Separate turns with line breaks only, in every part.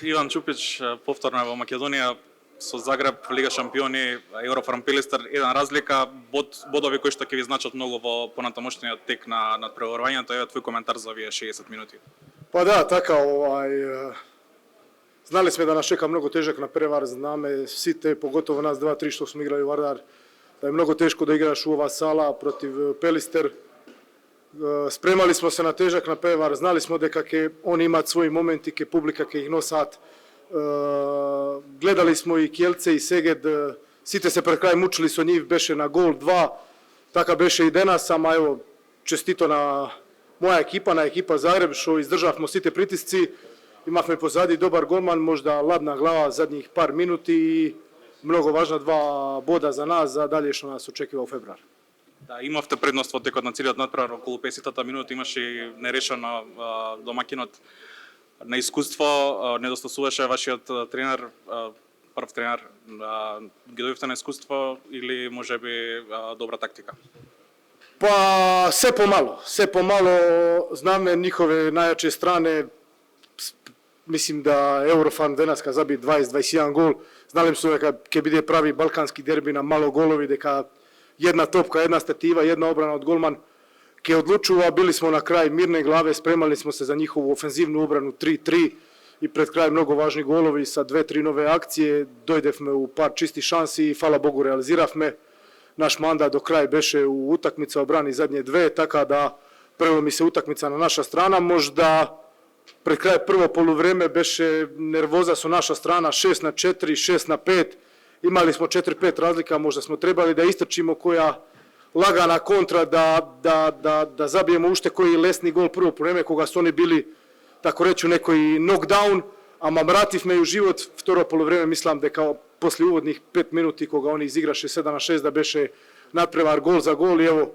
Иван Чупич повторно во Македонија со Загреб, Лига шампиони, Еврофарм Пилистер, една разлика, бодови кои што ќе ви значат многу во понатамошниот тек на надпреварувањето. Еве твој коментар за овие 60 минути.
Pa da, така, znali smo da nas čeka mnogo težak naprevar, zname svi te, pogotovo nas 2-3 što smo igrali u Vardar, da je mnogo teško da igraš u ova sala protiv Pelister. Spremali smo se na težak naprevar, znali smo da kake oni imat svoji momenti, ke publika ke ih nosat. Gledali smo i Kielce i Seged, site se pred kraj mučili su njih, beše na gol 2, taka beše i danas, ama evo, čestito na moja ekipa, na ekipa Zagreb, što izdržavamo svi te pritisci. Imamo pozadi dobar golman, možda ladna glava zadnjih par minuti i mnogo važna 2 boda za nas, za dalje što nas očekiva u februar.
Да, имавте предност во текот на целиот надпревар, околу 50-та минута имаше и нерешено домакинот на искуство, недостасуваше вашиот тренер, прв тренер, ги дојдовте на искуство или можеби добра тактика?
Pa sve pomalo, znamo njihove najjače strane, mislim da Eurofan danas kad zabi 20-21 gol, znali su da kad bude pravi balkanski derbi na malo golovi, da jedna topka, jedna stativa, jedna obrana od golman, ke odlučuva, bili smo na kraj mirne glave, spremali smo se za njihovu ofenzivnu obranu 3-3 i pred kraj mnogo važni golovi sa 2-3 nove akcije, dojdevme u par čisti šansi i hvala Bogu realiziravme. Naš mandat do kraja beše u utakmica obrani zadnje 2, tako da prelomi se utakmica na naša strana. Možda pred kraj prvo poluvreme beše nervoza su naša strana 6-4, 6-5. Imali smo 4-5 razlika, možda smo trebali da istrčimo koja lagana kontra, da zabijemo ušte koji lesni gol prvo poluvreme, koga su oni bili, tako reći, u nekoj knockdown, ama mrativ me u život, vtoro poluvreme mislim da kao poslije uvodnih 5 minuti koga oni izigraše 7-6 da beše nadprevar gol za gol i evo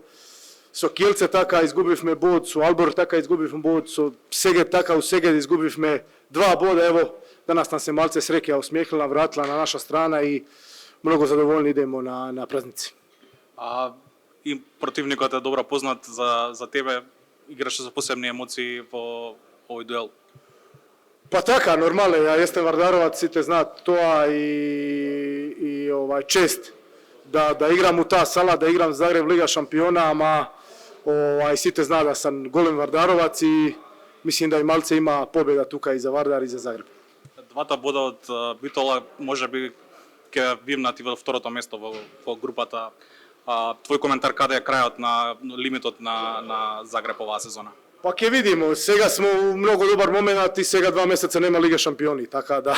so Kielce taka izgubiv me bod, so Albor taka izgubiv me bod, so Seged taka u Seged izgubiv me 2 boda, evo danas nam se malce srekija usmijehlila, vratila na naša strana i mnogo zadovoljni idemo na praznici.
И противникот е добро познат за тебе, играше со посебни емоции во овој дуел.
Pa taka, normalno, ja jesam Vardarovac, svi te zna toa i čest da igram u ta sala, da igram Zagreb Liga šampiona, ama svi te zna da sam golem Vardarovac i mislim da i malce ima pobjeda tuka i za Vardar i za Zagreb.
Двата бода од Битола може би ќе вимнати во второто место во групата. Твој коментар каде е крајот на лимитот на Загреб оваа сезона?
Pa ke vidimo, сега smo u mnogo dobar moment i сега 2 mjeseca nema Liga šampioni, tako da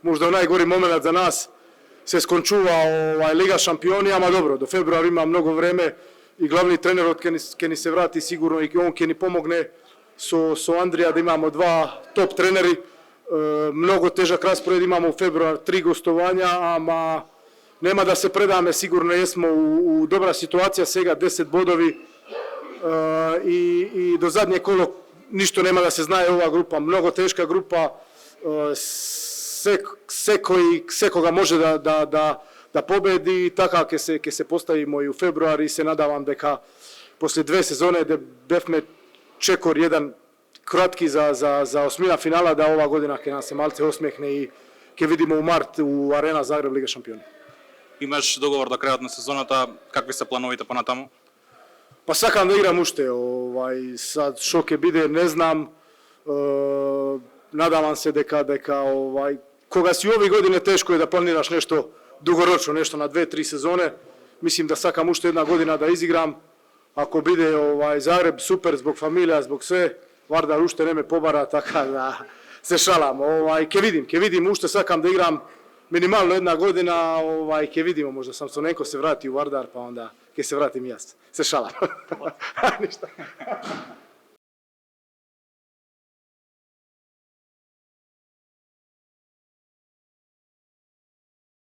možda najgori moment za nas se skončuva Liga šampioni, ama dobro, do februara ima mnogo vreme i glavni trener od ke ni se vrati sigurno i on ke ni pomogne so Andrija da imamo 2 top treneri, mnogo težak raspored imamo u februar, 3 gostovanja, ama nema da se predame, sigurno jesmo u dobra situacija, сега 10 bodovi, i do zadnje kolo ništa nema da se zna je ova grupa, mnogo teška grupa, sve koga može da pobedi, tako ke se postavimo i u februar i se nadavam da poslije 2 sezone da befme čekor jedan kratki za osmina finala da ova godina ke nam se malce osmehne i ke vidimo u mart u Arena Zagreb Liga šampioni.
Имаш договор до крајот на сезоната, какви се плановите понатаму?
Pa sakam da igram ušte, sad što ke bide ne znam, nadavam se deka koga si u ovih godine teško je da planiraš nešto dugoročno, nešto na 2-3 sezone, mislim da sakam ušte jedna godina da izigram, ako bide Zagreb super zbog familija, zbog sve, Vardar ušte ne me pobara, tako da se šalam, ke vidim ušte sakam da igram minimalno jedna godina, ke vidimo, možda sam neko se vrati u Vardar, pa onda ke se vratim ja. Se šalam. Ništa.